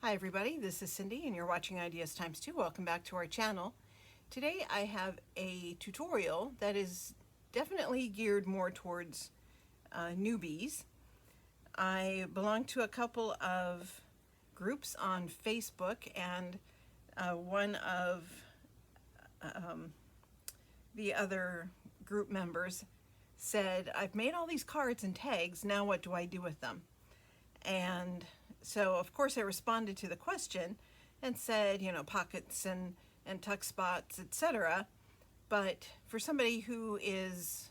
Hi everybody, this is Cindy and you're watching Ideas Times 2. Welcome back to our channel. Today I have a tutorial that is definitely geared more towards newbies. I belong to a couple of groups on Facebook, and one of the other group members said, "I've made all these cards and tags, now what do I do with them?" And so of course I responded to the question and said, pockets and tuck spots, etc. But for somebody who is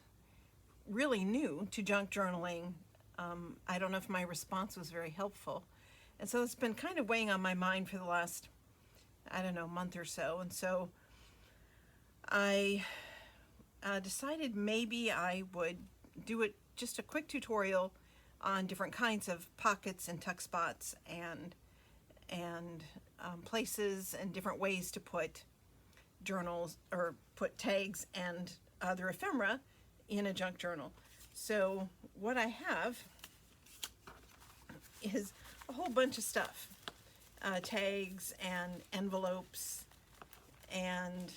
really new to junk journaling, I don't know if my response was very helpful. And so it's been kind of weighing on my mind for the last, month or so. And so I decided maybe I would do just a quick tutorial on different kinds of pockets and tuck spots and places and different ways to put journals or put tags and other ephemera in a junk journal. So what I have is a whole bunch of stuff, tags and envelopes and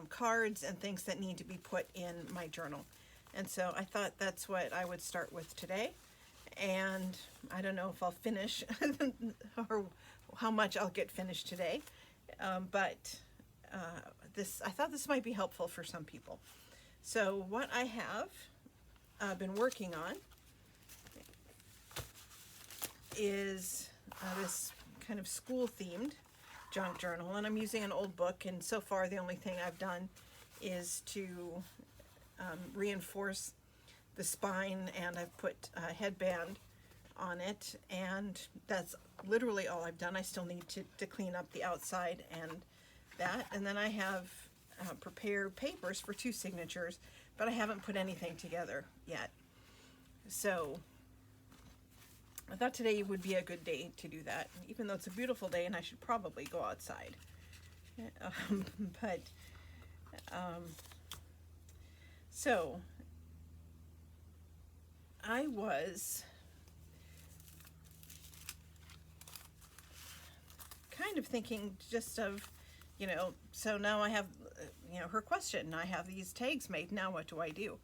cards and things that need to be put in my journal. And so I thought that's what I would start with today. And I don't know if I'll finish or how much I'll get finished today, but I thought this might be helpful for some people. So what I have been working on is this kind of school-themed junk journal, and I'm using an old book, and so far the only thing I've done is to reinforce the spine, and I've put a headband on it, and that's literally all I've done. I still need to clean up the outside and that, and then I have prepared papers for 2 signatures, but I haven't put anything together yet. So I thought today would be a good day to do that, even though it's a beautiful day and I should probably go outside. So I was kind of thinking just of, so now I have, her question, I have these tags made, now what do I do?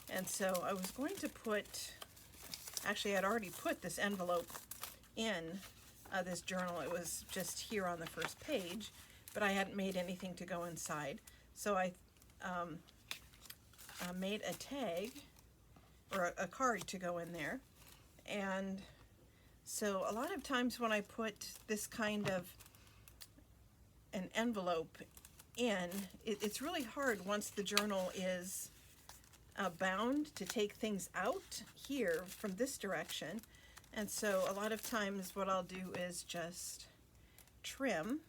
And so I was going to actually I'd already put this envelope in this journal. It was just here on the first page, but I hadn't made anything to go inside. So I made a tag or a card to go in there. And so a lot of times when I put this kind of an envelope in, it's really hard once the journal is bound to take things out here from this direction. And so a lot of times what I'll do is just trim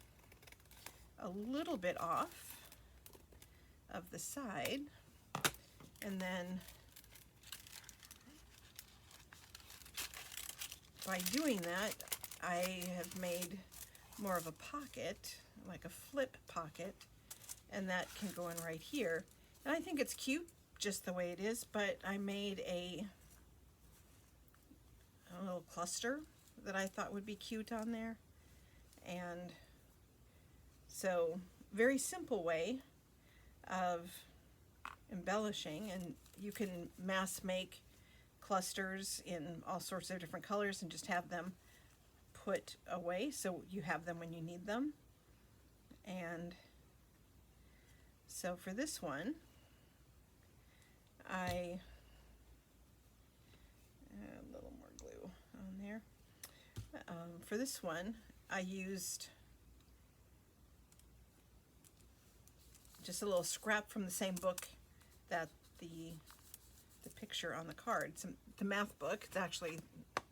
a little bit off of the side, and then by doing that I have made more of a pocket, like a flip pocket, and that can go in right here. And I think it's cute just the way it is, but I made a little cluster that I thought would be cute on there. And so very simple way of embellishing, and you can mass make clusters in all sorts of different colors and just have them put away so you have them when you need them. And so for this one, a little more glue on there. For this one, I used just a little scrap from the same book that the picture on the card, the math book. It's actually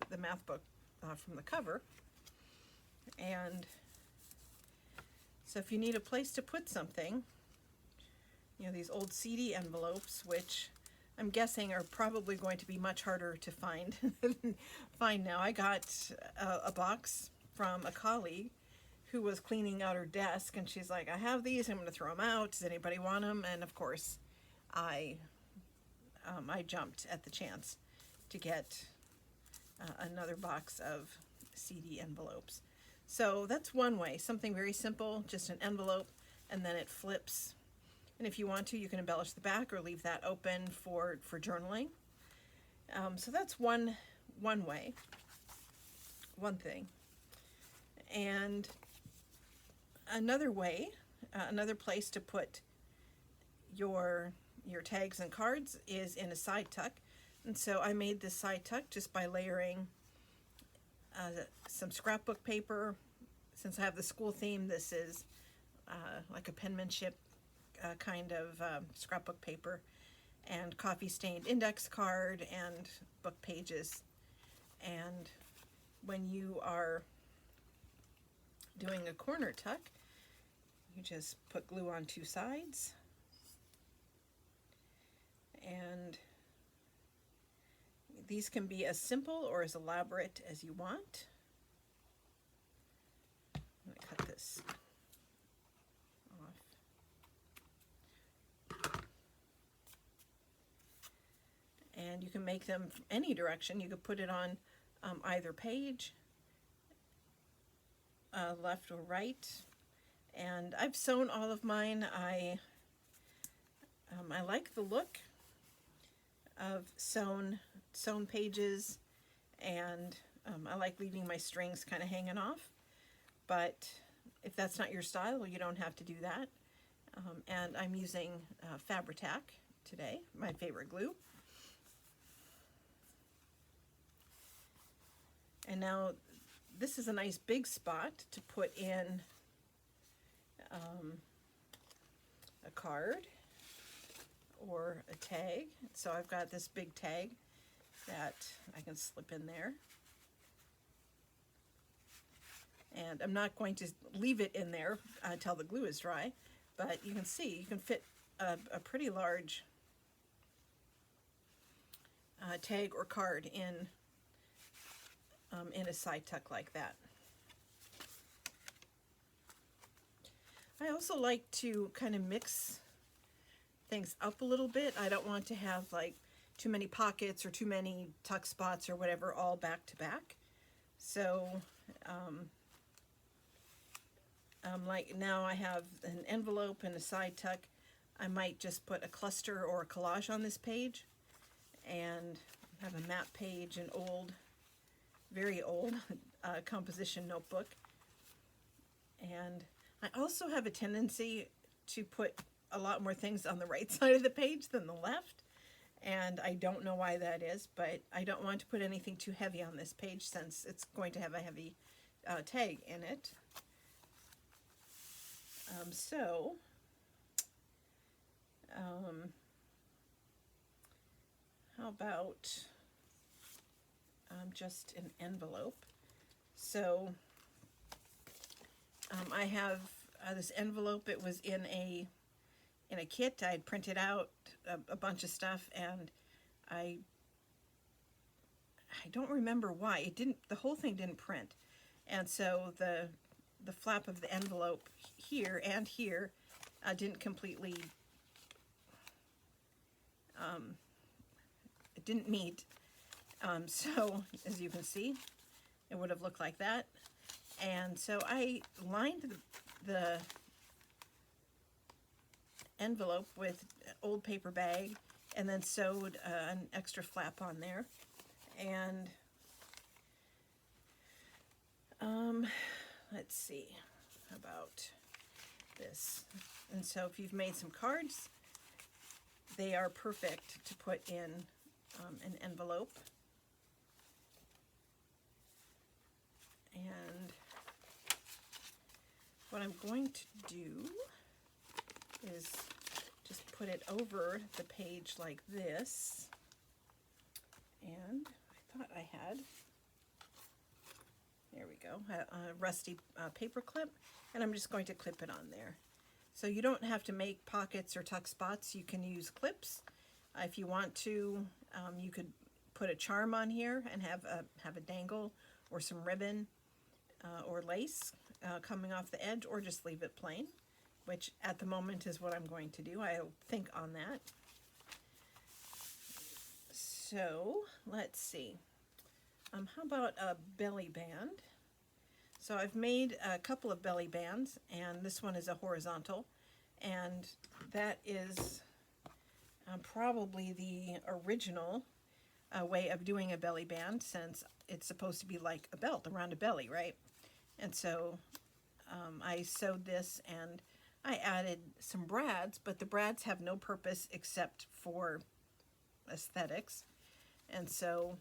the math book from the cover. And so if you need a place to put something, these old CD envelopes, which I'm guessing are probably going to be much harder to find now. I got a box from a colleague who was cleaning out her desk, and she's like, "I have these, I'm going to throw them out. Does anybody want them?" And of course, I jumped at the chance to get another box of CD envelopes. So that's one way, something very simple, just an envelope, and then it flips. And if you want to, you can embellish the back or leave that open for journaling. So that's one way, one thing. And another way, another place to put your tags and cards is in a side tuck. And so I made this side tuck just by layering some scrapbook paper. Since I have the school theme, this is like a penmanship kind of scrapbook paper, and coffee stained index card and book pages. And when you are doing a corner tuck, you just put glue on two sides, and these can be as simple or as elaborate as you want. I'm going to cut this off. And you can make them from any direction. You could put it on either page, left or right. And I've sewn all of mine. I like the look of sewn pages, and I like leaving my strings kind of hanging off. But if that's not your style, you don't have to do that. And I'm using Fabri-Tac today, my favorite glue. And now this is a nice big spot to put in a card or a tag. So I've got this big tag that I can slip in there. And I'm not going to leave it in there until the glue is dry, but you can see you can fit a pretty large tag or card in a side tuck like that. I also like to kind of mix things up a little bit. I don't want to have like too many pockets or too many tuck spots or whatever all back to back. So like now I have an envelope and a side tuck. I might just put a cluster or a collage on this page, and have a map page, an old, very old composition notebook. And I also have a tendency to put a lot more things on the right side of the page than the left, and I don't know why that is, but I don't want to put anything too heavy on this page since it's going to have a heavy tag in it. How about just an envelope? So I have this envelope. It was in a kit. I had printed out a bunch of stuff, and I don't remember why it didn't. The whole thing didn't print, and so the flap of the envelope here and here didn't completely. It didn't meet. So as you can see, it would have looked like that. And so I lined the envelope with old paper bag and then sewed an extra flap on there. And let's see, how about this? And so if you've made some cards, they are perfect to put in an envelope. And what I'm going to do is just put it over the page like this. And I thought I had, there we go, a rusty paper clip, and I'm just going to clip it on there. So you don't have to make pockets or tuck spots. You can use clips. If you want to, you could put a charm on here and have a dangle or some ribbon or lace coming off the edge, or just leave it plain, which at the moment is what I'm going to do. I'll think on that. So let's see. How about a belly band? So I've made a couple of belly bands, and this one is a horizontal, and that is probably the original way of doing a belly band, since it's supposed to be like a belt around a belly, right? And so I sewed this and I added some brads, but the brads have no purpose except for aesthetics. And so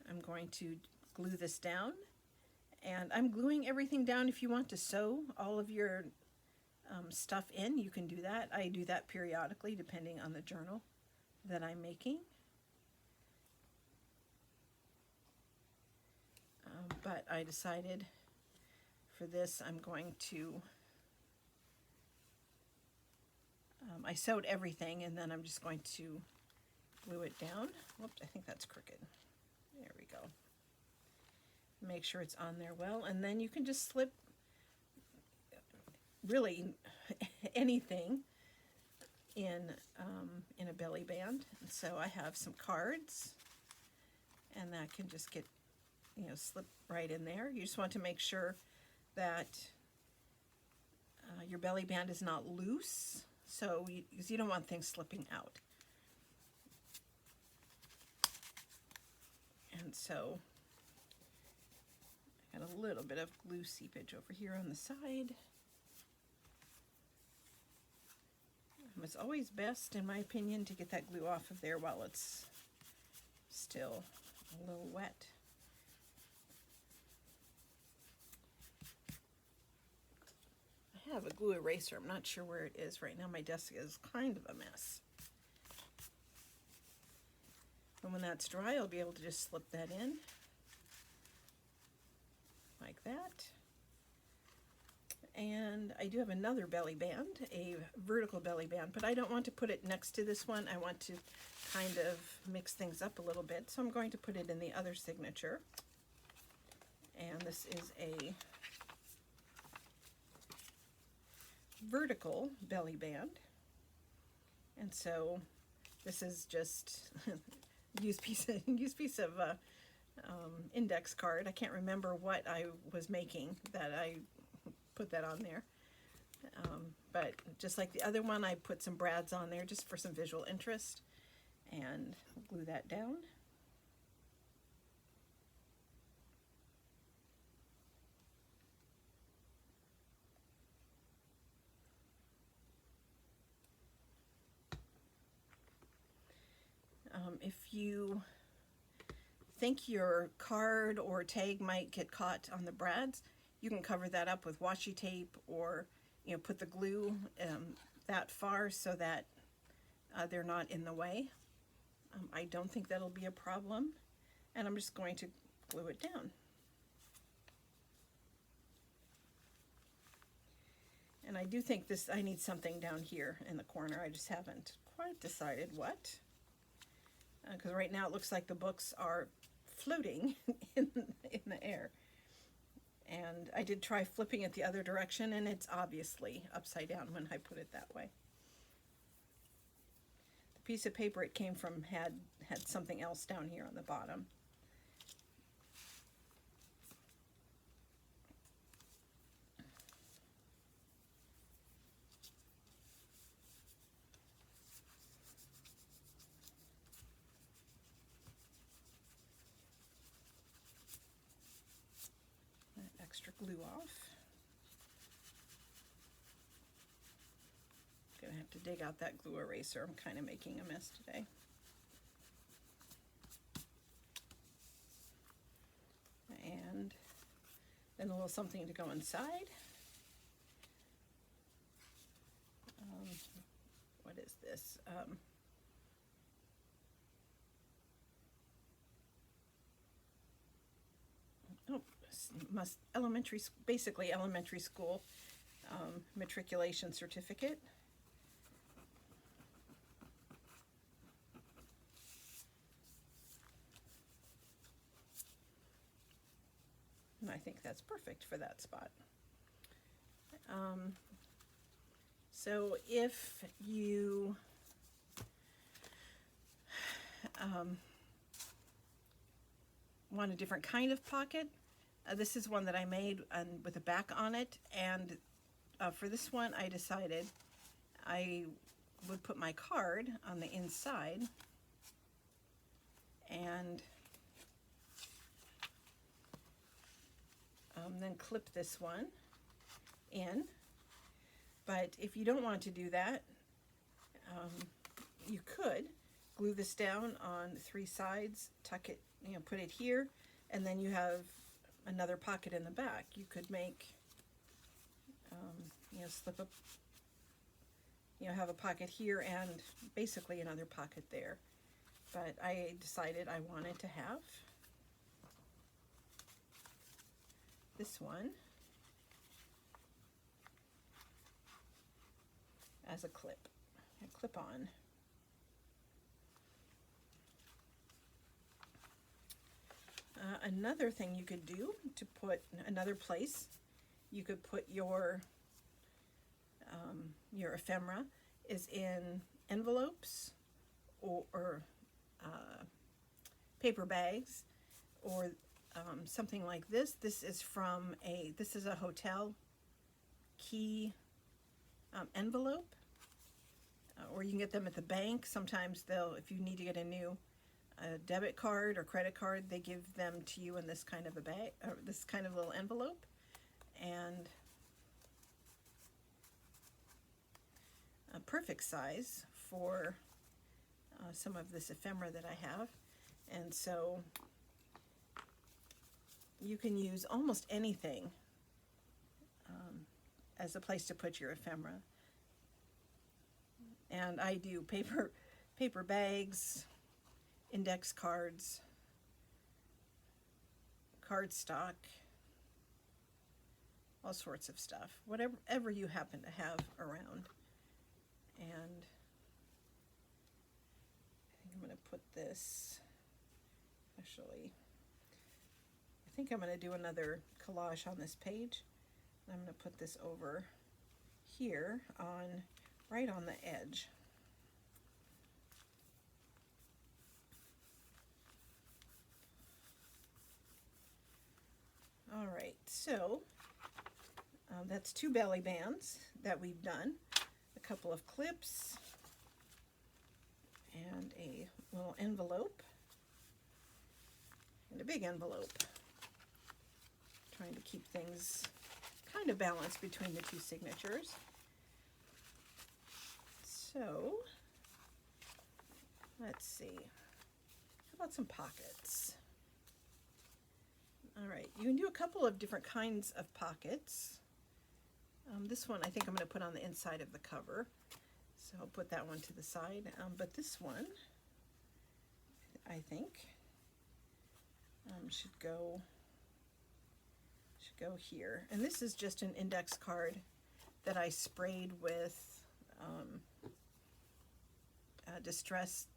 I'm going to glue this down, and I'm gluing everything down. If you want to sew all of your stuff in, you can do that. I do that periodically depending on the journal that I'm making. But I decided for this I'm going to, I sewed everything, and then I'm just going to glue it down. Whoops, I think that's crooked. There we go. Make sure it's on there well, and then you can just slip really anything in a belly band. And so I have some cards, and that can just get, you know, slip right in there. You just want to make sure that your belly band is not loose, so because you don't want things slipping out. And so I got a little bit of glue seepage over here on the side. It's always best, in my opinion, to get that glue off of there while it's still a little wet. I have a glue eraser. I'm not sure where it is right now. My desk is kind of a mess. And when that's dry, I'll be able to just slip that in like that. And I do have another belly band, a vertical belly band, but I don't want to put it next to this one. I want to kind of mix things up a little bit, so I'm going to put it in the other signature. And this is a vertical belly band. And so this is just used piece of index card. I can't remember what I was making that I put that on there. But just like the other one, I put some brads on there just for some visual interest, and glue that down. If you think your card or tag might get caught on the brads, you can cover that up with washi tape, or put the glue that far so that they're not in the way. I don't think that'll be a problem, and I'm just going to glue it down. And I do think I need something down here in the corner. I just haven't quite decided what. Because right now it looks like the books are floating in the air. And I did try flipping it the other direction, and it's obviously upside down when I put it that way. The piece of paper it came from had something else down here on the bottom. Extra glue off. Gonna have to dig out that glue eraser. I'm kind of making a mess today. And then a little something to go inside. What is this? Basically elementary school matriculation certificate. And I think that's perfect for that spot. So if you want a different kind of pocket, this is one that I made with a back on it, and for this one I decided I would put my card on the inside and then clip this one in. But if you don't want to do that, you could glue this down on 3 sides, tuck it, put it here, and then you have another pocket in the back. You could make, slip up, have a pocket here and basically another pocket there. But I decided I wanted to have this one as a clip-on. Another thing you could do to put another place, you could put your ephemera is in envelopes or paper bags, or something like this. This is a hotel key envelope, or you can get them at the bank. Sometimes if you need to get a new debit card or credit card, they give them to you in this kind of a bag, or this kind of little envelope. And a perfect size for some of this ephemera that I have. And so you can use almost anything as a place to put your ephemera. And I do paper bags, index cards, cardstock, all sorts of stuff, whatever you happen to have around. And I think I'm going to put this, actually, I think I'm going to do another collage on this page. I'm going to put this over here right on the edge. All right, so that's 2 belly bands that we've done, a couple of clips, and a little envelope, and a big envelope. Trying to keep things kind of balanced between the 2 signatures. So, let's see. How about some pockets? All right, you can do a couple of different kinds of pockets. This one I think I'm going to put on the inside of the cover, so I'll put that one to the side. But this one, I think, should go here. And this is just an index card that I sprayed with distress.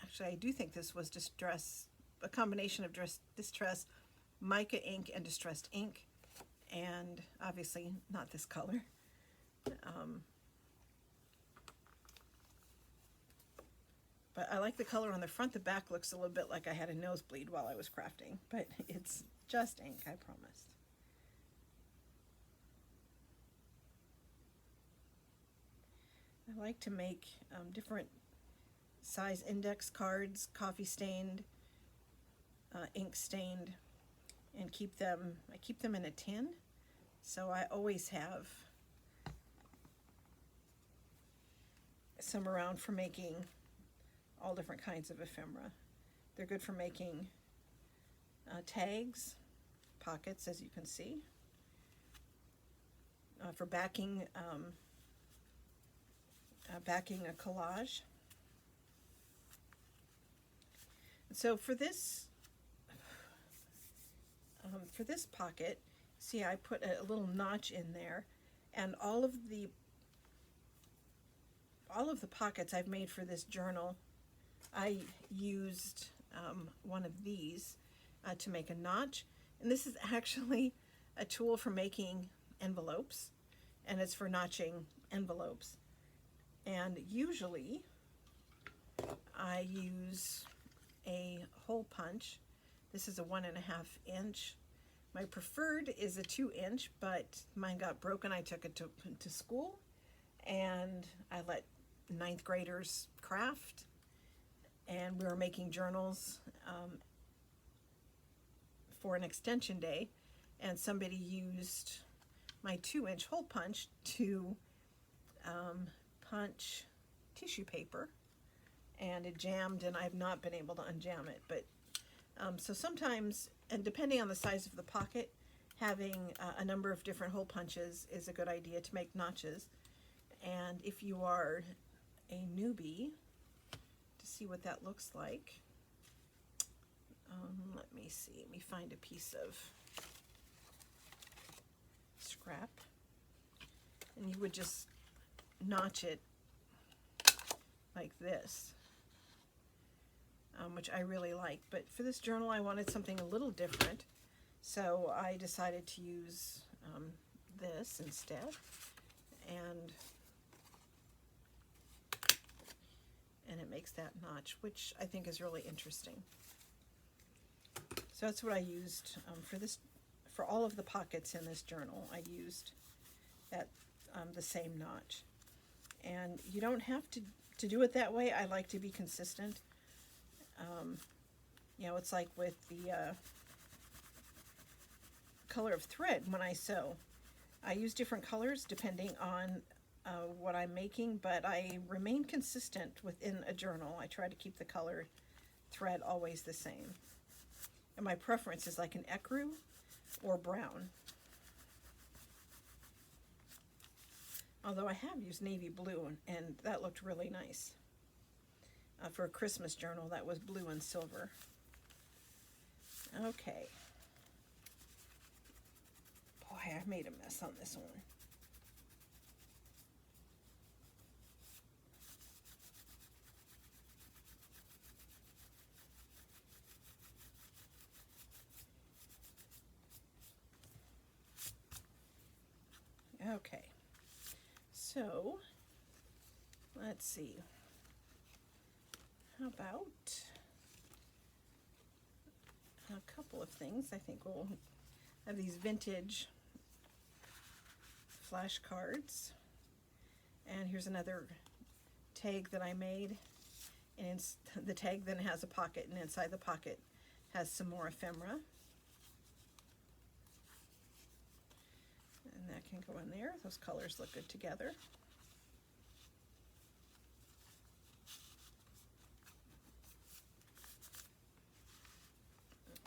Actually, I do think this was distress, a combination of distress mica ink and distressed ink, and obviously not this color. But I like the color on the front. The back looks a little bit like I had a nosebleed while I was crafting, but it's just ink, I promise. I like to make different size index cards, coffee stained, ink stained, and I keep them in a tin, so I always have some around for making all different kinds of ephemera. They're good for making tags, pockets, as you can see, for backing a collage. So for this pocket, see, I put a little notch in there, and all of the pockets I've made for this journal, I used one of these to make a notch. And this is actually a tool for making envelopes, and it's for notching envelopes. And usually I use a hole punch. This is a 1.5 inch. My preferred is a 2 inch, but mine got broken. I took it to school, and I let ninth graders craft, and we were making journals for an extension day, and somebody used my 2-inch hole punch to punch tissue paper, and it jammed, and I've not been able to unjam it. But so sometimes, and depending on the size of the pocket, having a number of different hole punches is a good idea to make notches. And if you are a newbie, to see what that looks like, let me see, let me find a piece of scrap, and you would just notch it like this, which I really like. But for this journal I wanted something a little different, so I decided to use this instead, and it makes that notch, which I think is really interesting. So that's what I used for this. For all of the pockets in this journal, I used that the same notch. And you don't have to do it that way. I like to be consistent. You know, it's like with the color of thread when I sew. I use different colors depending on what I'm making, but I remain consistent within a journal. I try to keep the color thread always the same. And my preference is like an ecru or brown. Although I have used navy blue, and that looked really nice. For a Christmas journal, that was blue and silver. Okay. Boy, I made a mess on this one. Okay, so let's see. How about a couple of things? I think we'll have these vintage flashcards. And here's another tag that I made. And the tag then has a pocket, and inside the pocket has some more ephemera. And that can go in there. Those colors look good together.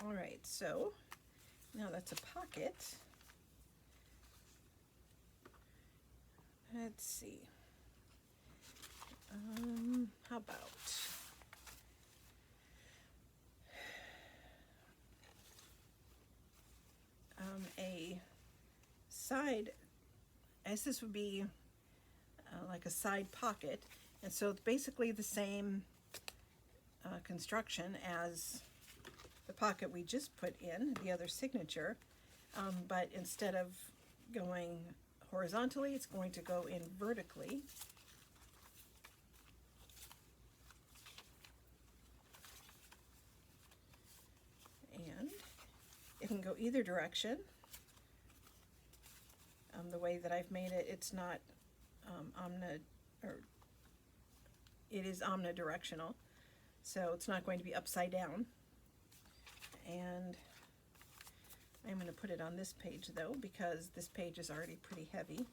All right, so now that's a pocket. Let's see. How about a side, as this would be like a side pocket, and so it's basically the same construction as the pocket we just put in, the other signature, but instead of going horizontally, it's going to go in vertically. And it can go either direction. The way that I've made it, it's not it is omnidirectional, so it's not going to be upside down. And I'm going to put it on this page though, because this page is already pretty heavy.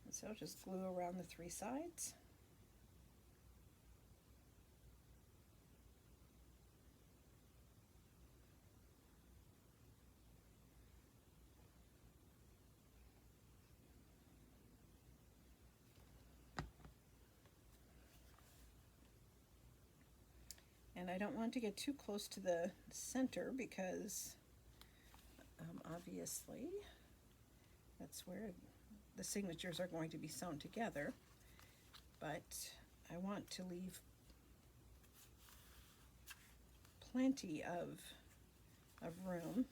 And so just glue around the three sides. And I don't want to get too close to the center because obviously that's where the signatures are going to be sewn together. But I want to leave plenty of room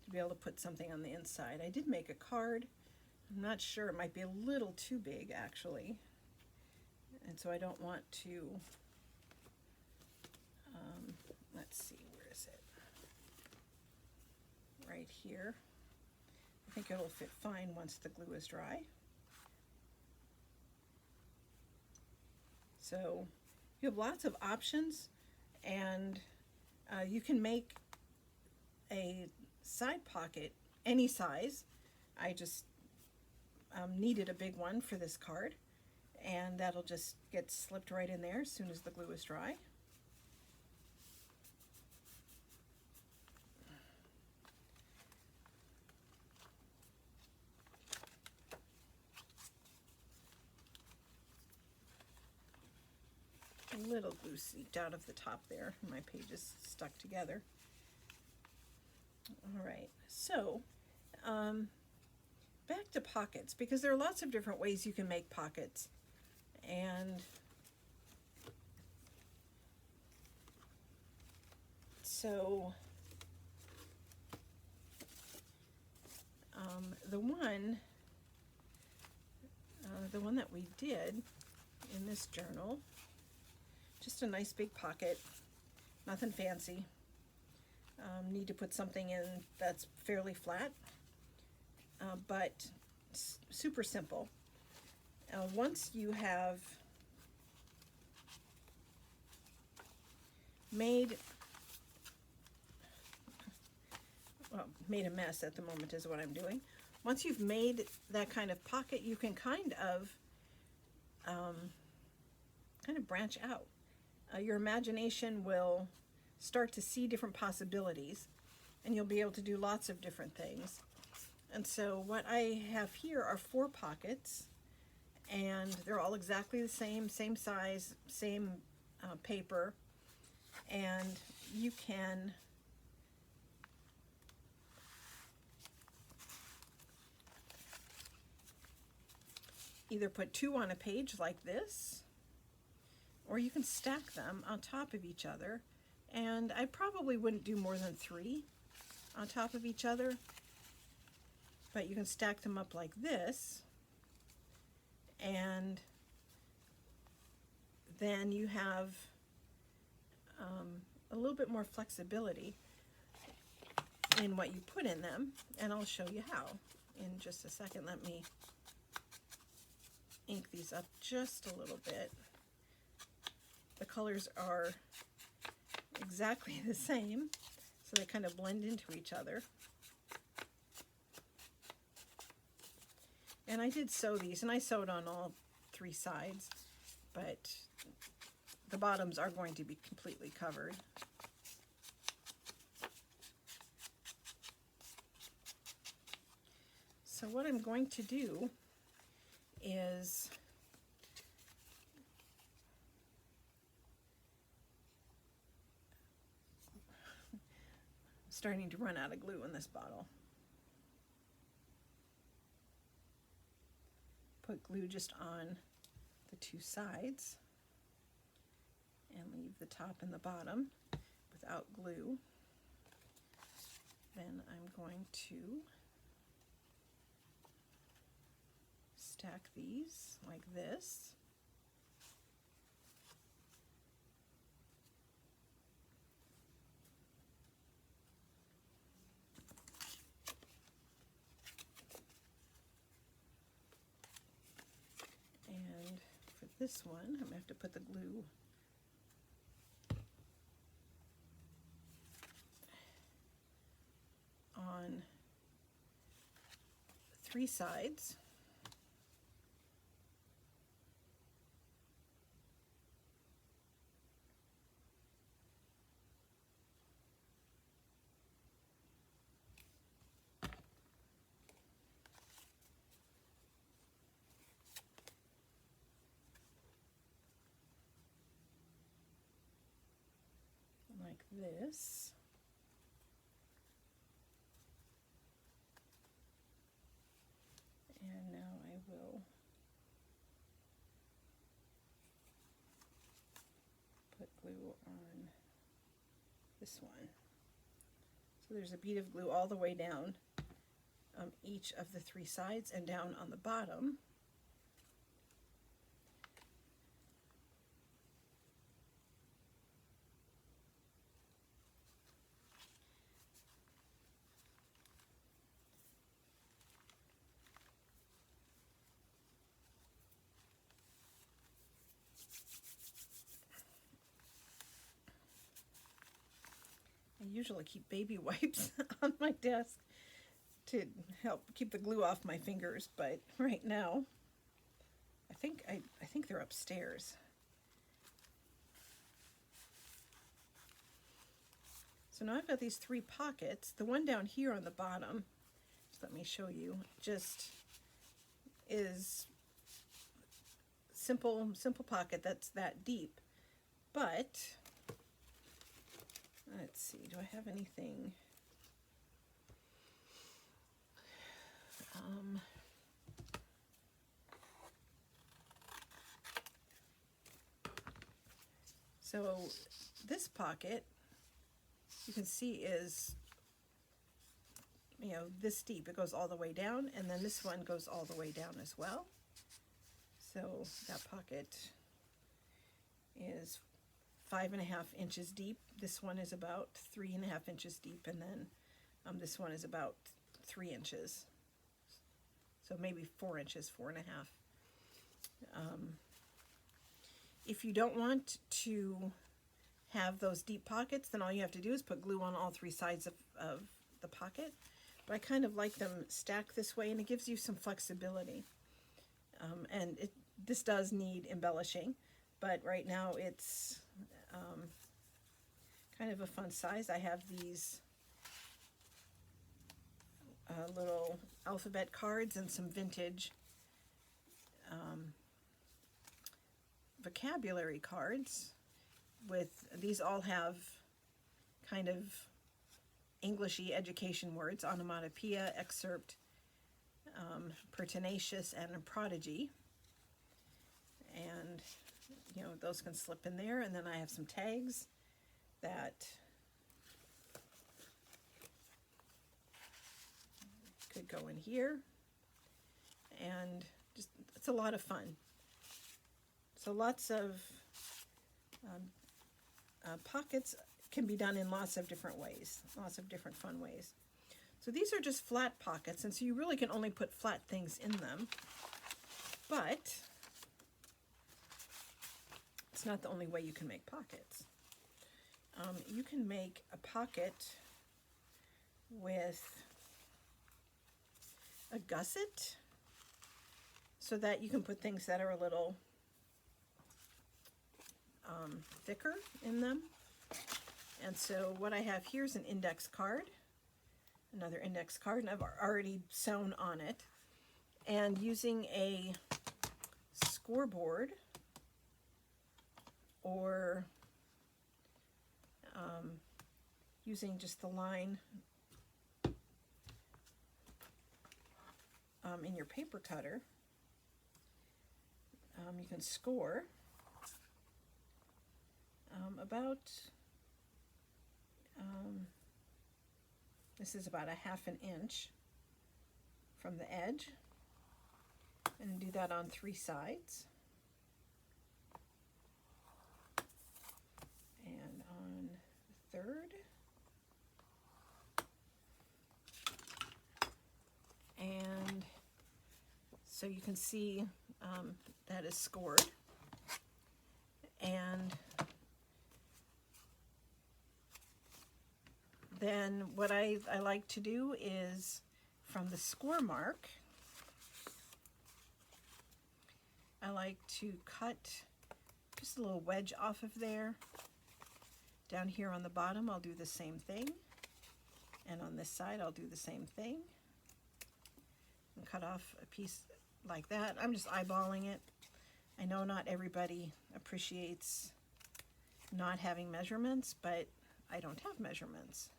to be able to put something on the inside. I did make a card. I'm not sure, it might be a little too big actually, and so I don't want to, let's see, where is it? Right here. I think it'll fit fine once the glue is dry. So you have lots of options, and you can make a side pocket any size. I just needed a big one for this card, and that'll just get slipped right in there as soon as the glue is dry. A little glue seeped out of the top there. My page is stuck together. All right, so back to pockets, because there are lots of different ways you can make pockets. And so the one that we did in this journal, just a nice big pocket, nothing fancy. Need to put something in that's fairly flat, but super simple. Once you have made a mess at the moment is what I'm doing. Once you've made that kind of pocket, you can kind of branch out. Your imagination will start to see different possibilities, and you'll be able to do lots of different things. And so what I have here are 4 pockets, and they're all exactly the same size, same paper, and you can either put 2 on a page like this, or you can stack them on top of each other. And I probably wouldn't do more than 3 on top of each other, but you can stack them up like this, and then you have a little bit more flexibility in what you put in them, and I'll show you how in just a second. Let me ink these up just a little bit. The colors are exactly the same, so they kind of blend into each other. And I did sew these, and I sewed on all 3 sides, but the bottoms are going to be completely covered. So what I'm going to do is starting to run out of glue in this bottle. Put glue just on the 2 sides and leave the top and the bottom without glue. Then I'm going to stack these like this. And for this one, I'm going to have to put the glue on 3 sides. Like this. And now I will put glue on this one. So there's a bead of glue all the way down each of the 3 sides and down on the bottom. I usually keep baby wipes on my desk to help keep the glue off my fingers, but right now I think they're upstairs. So now I've got these 3 pockets. The one down here on the bottom, just let me show you, just is simple pocket that's that deep. But let's see, do I have anything? So this pocket, you can see, is, you know, this deep. It goes all the way down, and then this one goes all the way down as well. So that pocket is 5.5 inches deep. This one is about 3.5 inches deep, and then this one is about 3 inches. So maybe 4 inches, 4.5. If you don't want to have those deep pockets, then all you have to do is put glue on all 3 sides of the pocket. But I kind of like them stacked this way, and it gives you some flexibility. And this does need embellishing, but right now it's kind of a fun size. I have these little alphabet cards and some vintage vocabulary cards. With these all have kind of Englishy education words: onomatopoeia, excerpt, pertinacious, and prodigy. And you know, those can slip in there. And then I have some tags that could go in here, and just, it's a lot of fun. So lots of pockets can be done in lots of different ways, lots of different fun ways. So these are just flat pockets, and so you really can only put flat things in them, but it's not the only way you can make pockets. You can make a pocket with a gusset, so that you can put things that are a little thicker in them. And so what I have here is an index card, another index card, and I've already sewn on it. And using a scoreboard or using just the line in your paper cutter, you can score about, this is about 1/2 inch from the edge, and do that on 3 sides. And on the 3rd. And so you can see that is scored. And then what I like to do is, from the score mark, I like to cut just a little wedge off of there. Down here on the bottom, I'll do the same thing. And on this side, I'll do the same thing. And cut off a piece like that. I'm just eyeballing it. I know not everybody appreciates not having measurements, but I don't have measurements.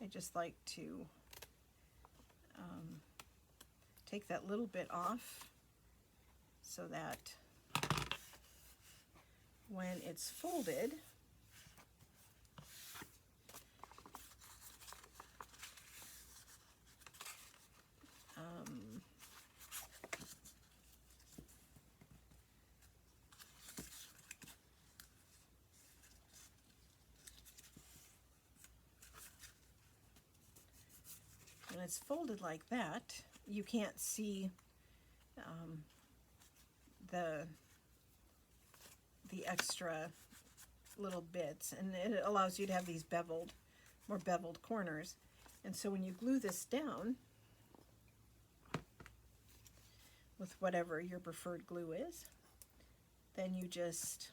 I just like to take that little bit off so that when it's folded, it's folded like that, you can't see the extra little bits, and it allows you to have these more beveled corners. And so when you glue this down with whatever your preferred glue is, then you just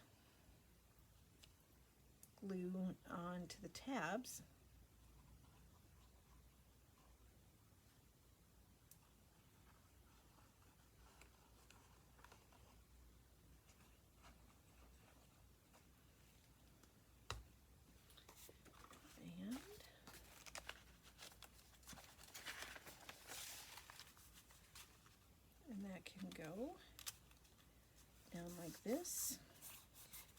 glue onto the tabs. And that can go down like this,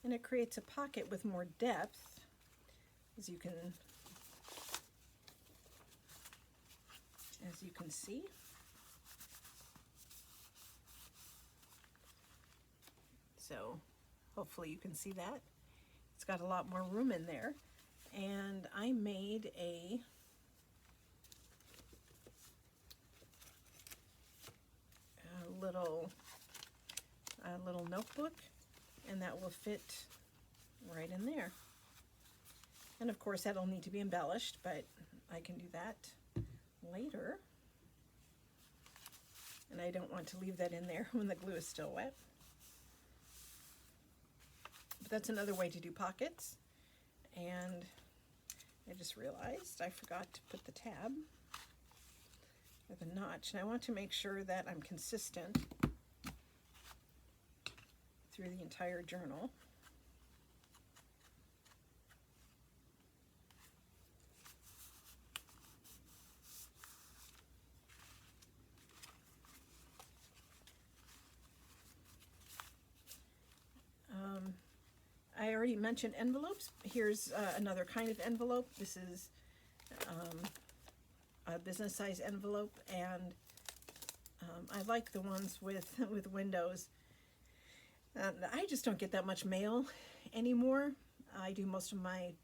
and it creates a pocket with more depth, as you can see. So hopefully you can see that. It's got a lot more room in there. And I made a little notebook, and that will fit right in there. And of course that'll need to be embellished, but I can do that later. And I don't want to leave that in there when the glue is still wet. But that's another way to do pockets. And I just realized I forgot to put the tab or the notch, and I want to make sure that I'm consistent through the entire journal. I already mentioned envelopes. Here's another kind of envelope. This is a business size envelope, and I like the ones with windows. I just don't get that much mail anymore. I do most of my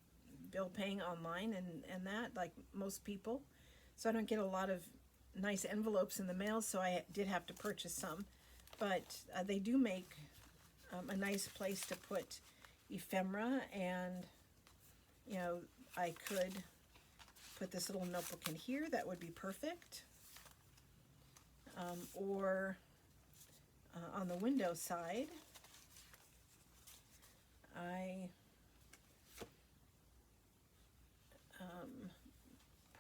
bill paying online and that, like most people. So I don't get a lot of nice envelopes in the mail, so I did have to purchase some. But they do make a nice place to put ephemera, and you know, I could put this little notebook in here. That would be perfect. Or on the window side, I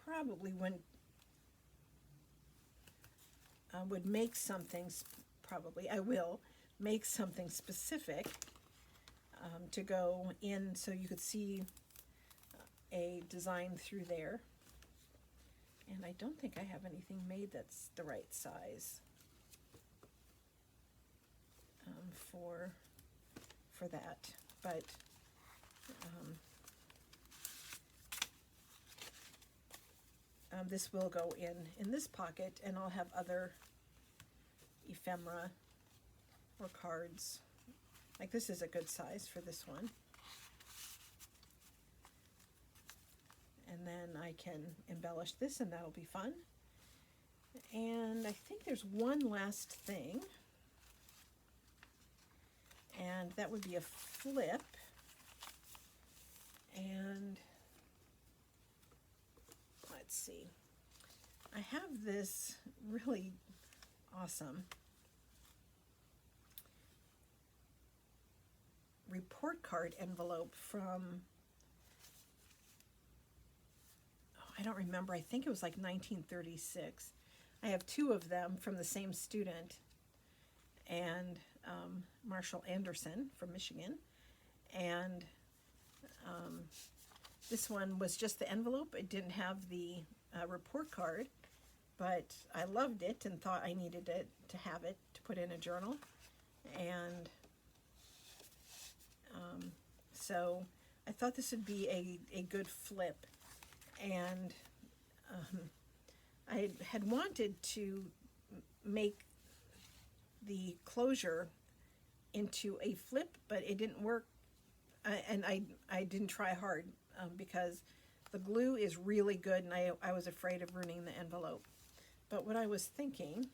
probably would make something, I will make something specific to go in, so you could see a design through there. And I don't think I have anything made that's the right size for that, but this will go in this pocket, and I'll have other ephemera or cards. Like this is a good size for this one. And then I can embellish this, and that'll be fun. And I think there's one last thing, and that would be a flip. And let's see, I have this really awesome report card envelope from, I don't remember, I think it was like 1936. I have two of them from the same student, and Marshall Anderson from Michigan. And this one was just the envelope. It didn't have the report card, but I loved it and thought I needed it to have it to put in a journal. And so I thought this would be a good flip. And I had wanted to make the closure into a flip, but it didn't work, and I didn't try hard because the glue is really good, and I was afraid of ruining the envelope. But what I was thinking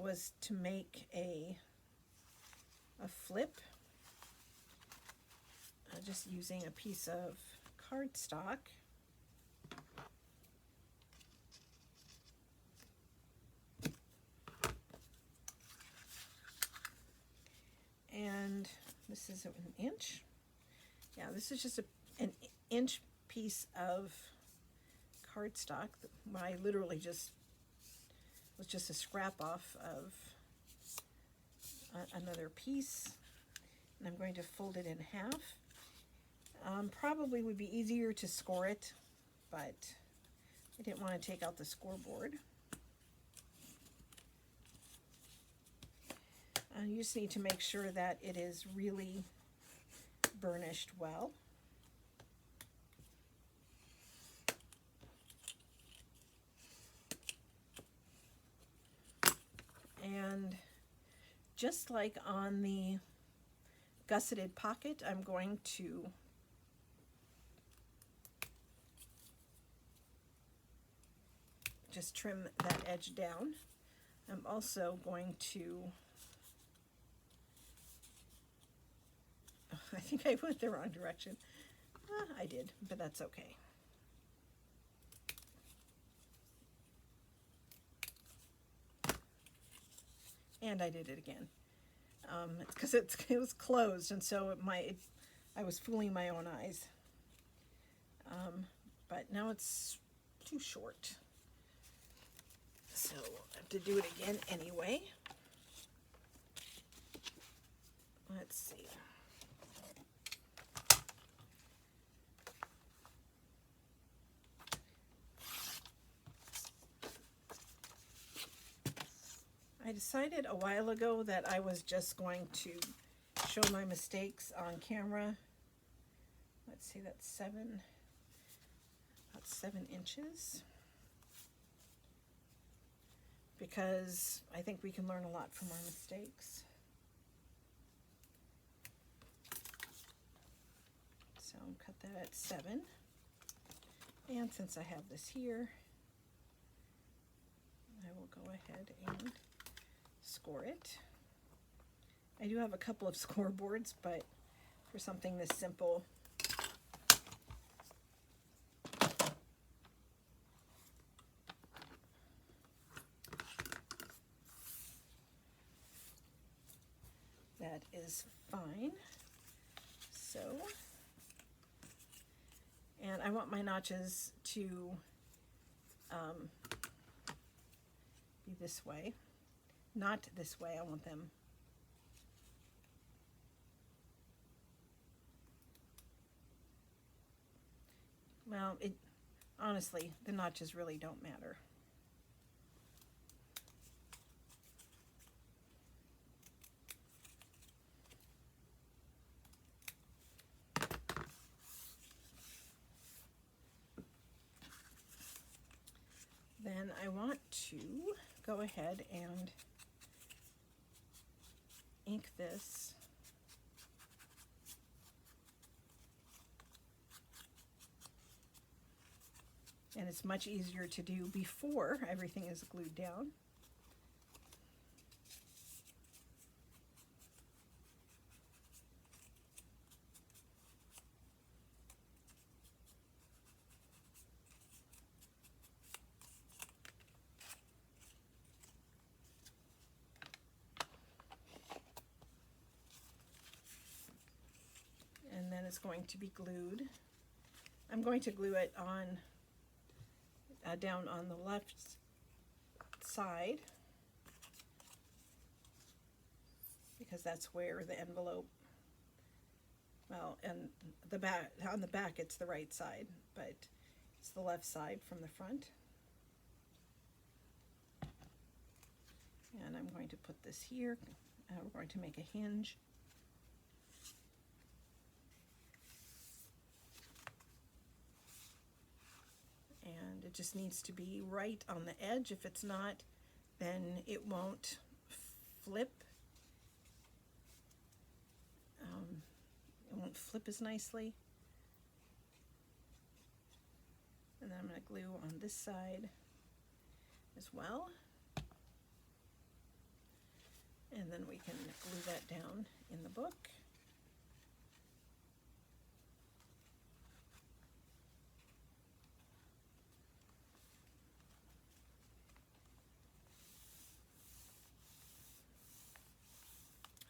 was to make a flip, just using a piece of cardstock. And this is an inch. Yeah, this is just an inch piece of cardstock. I literally just was just a scrap off of another piece, and I'm going to fold it in half. Probably would be easier to score it, but I didn't want to take out the scoreboard. You just need to make sure that it is really burnished well. And just like on the gusseted pocket, I'm going to just trim that edge down. I'm also going to, I think I went the wrong direction. I did, but that's okay. And I did it again, because it was closed, and so I was fooling my own eyes. But now it's too short, so I have to do it again anyway. Let's see. I decided a while ago that I was just going to show my mistakes on camera. Let's see, that's about 7 inches. Because I think we can learn a lot from our mistakes. So cut that at 7. And since I have this here, I will go ahead and score it. I do have a couple of scoreboards, but for something this simple, that is fine. So, and I want my notches to be this way. Not this way, I want them well, honestly, the notches really don't matter. Then I want to go ahead and ink this and it's much easier to do before everything is glued down. And then it's going to be glued. I'm going to glue it on down on the left side, because that's where the envelope, well, and the back, on the back it's the right side, but it's the left side from the front. And I'm going to put this here. We're going to make a hinge. And it just needs to be right on the edge. If it's not, then it won't flip. It won't flip as nicely. And then I'm going to glue on this side as well. And then we can glue that down in the book.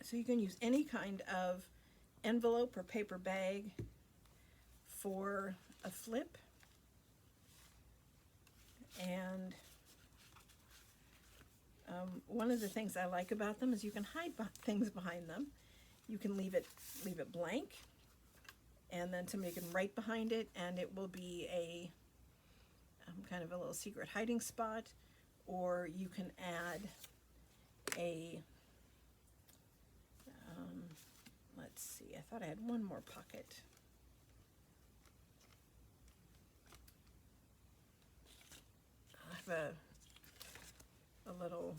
So you can use any kind of envelope or paper bag for a flip. And one of the things I like about them is you can hide things behind them. You can leave it blank, and then somebody can write behind it, and it will be a kind of a little secret hiding spot. Or you can add a let's see, I thought I had one more pocket. I have a little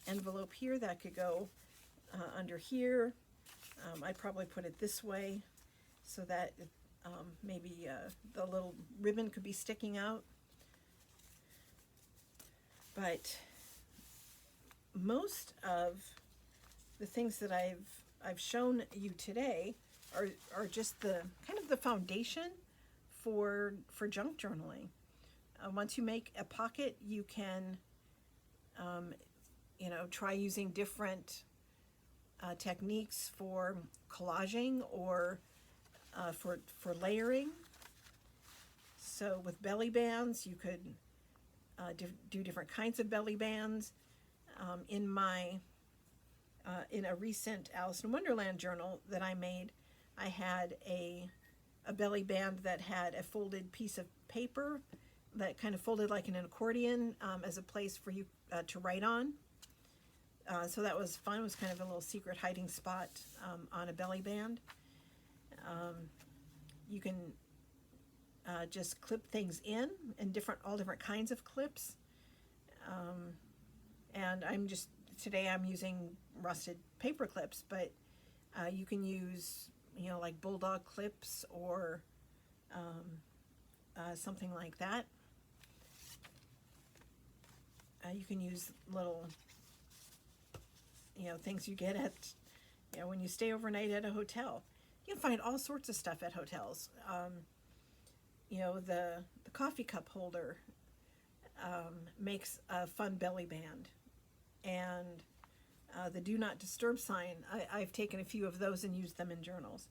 envelope here that could go under here. I'd probably put it this way so that maybe the little ribbon could be sticking out. But most of the things that I've shown you today are just the kind of the foundation for junk journaling. Once you make a pocket, you can try using different techniques for collaging or for layering. So with belly bands, you could do different kinds of belly bands. In a recent Alice in Wonderland journal that I made, I had a belly band that had a folded piece of paper that kind of folded like an accordion as a place for you to write on. So that was fun. It was kind of a little secret hiding spot on a belly band. You can just clip things in all different kinds of clips. And today I'm using rusted paper clips, but you can use, like bulldog clips or something like that. You can use little, things you get at, when you stay overnight at a hotel. You can find all sorts of stuff at hotels. The coffee cup holder makes a fun belly band. And the do not disturb sign, I've taken a few of those and used them in journals.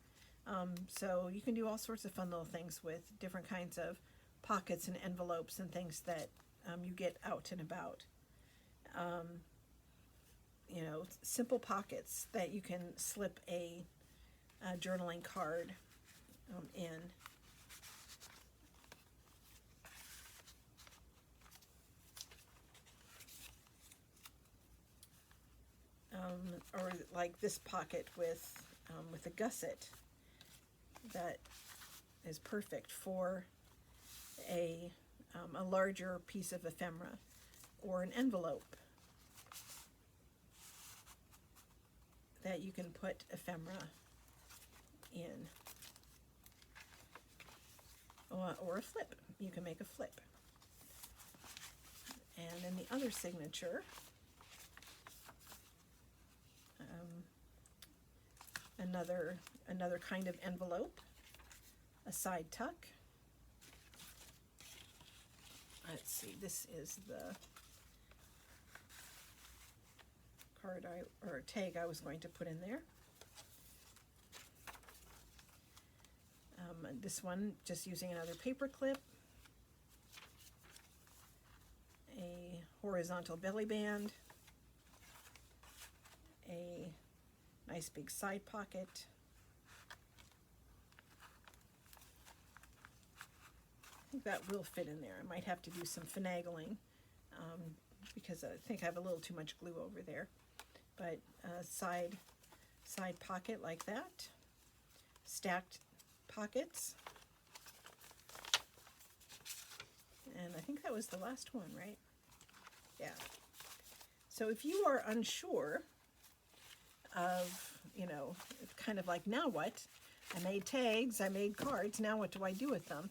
So you can do all sorts of fun little things with different kinds of pockets and envelopes and things that you get out and about. Simple pockets that you can slip a journaling card in. Or like this pocket with a gusset that is perfect for a larger piece of ephemera or an envelope that you can put ephemera in, or a flip. You can make a flip. And then the other signature, another kind of envelope, a side tuck. Let's see, this is the card or tag I was going to put in there. This one, just using another paper clip, a horizontal belly band, a nice big side pocket, I think that will fit in there. I might have to do some finagling because I think I have a little too much glue over there. But side pocket like that, stacked pockets, and I think that was the last one, right? Yeah. So if you are unsure of, kind of like, now what? I made tags, I made cards, now what do I do with them?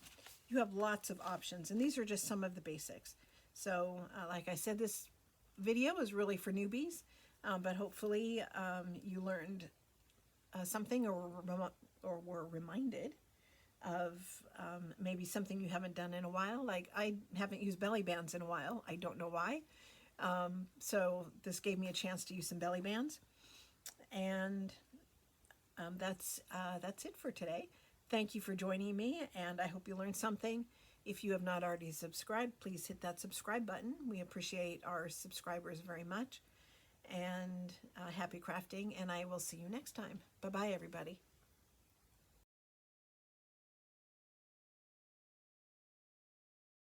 you have lots of options, and these are just some of the basics. So like I said, this video is really for newbies, but hopefully you learned something, or were reminded of maybe something you haven't done in a while. Like, I haven't used belly bands in a while. I don't know why. So this gave me a chance to use some belly bands. And that's it for today. Thank you for joining me, and I hope you learned something. If you have not already subscribed, please hit that subscribe button. We appreciate our subscribers very much. And happy crafting, and I will see you next time. Bye-bye, everybody.